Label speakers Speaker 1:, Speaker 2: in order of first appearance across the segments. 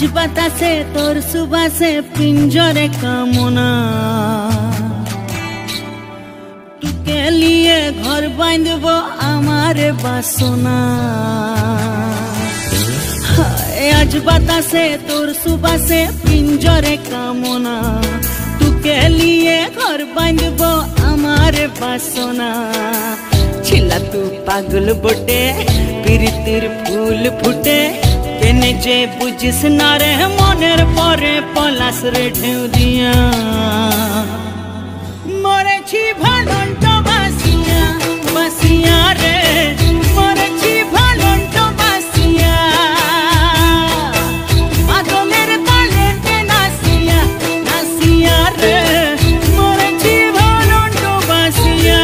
Speaker 1: आज বাতাসে তোর সুবাসে পিঞ্জরে কামনা तुके लिए घर बांधब आमारे बासना आज বাতাসে তোর সুবাসে পিঞ্জরে কামনা तुके लिए घर बांधब आमारे बासना छिला तू पागल बोटे प्रीतिर फूल फुटे केने जे बुझिस ना रे मनेर परे पलास रे ढेउ दिया मरे छी भालंट बासिया बासिया रे मरे छी भालंट बासिया आगलेर ताले के नासिया नासिया रे मरे छी भालंट बासिया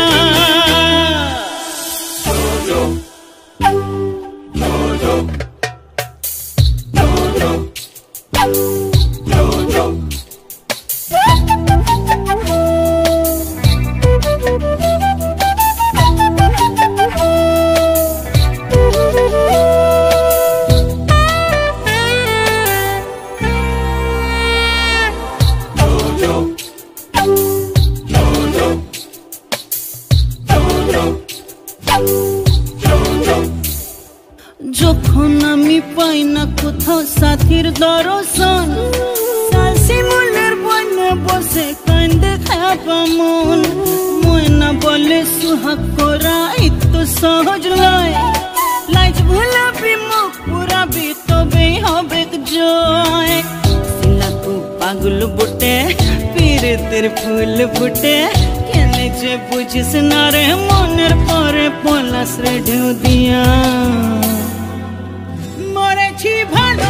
Speaker 1: যখন আমি পাই না কোথাও সাথীর দর্শন সালসি মুলের বনে বসে কান্দে খাপা মন ময়না বলে সুহাগ করা এতো সহজ নয় লাইজ ভুলাবি মুখ পুরাবি তবেই হবে জয় সিলা তু পাগল বুটে পীরিতের ফুল ফুটে কেনে যে বুঝিস না রে মনের পরে পলাশ রে ঢেউ দিয়া মরে छी ভালো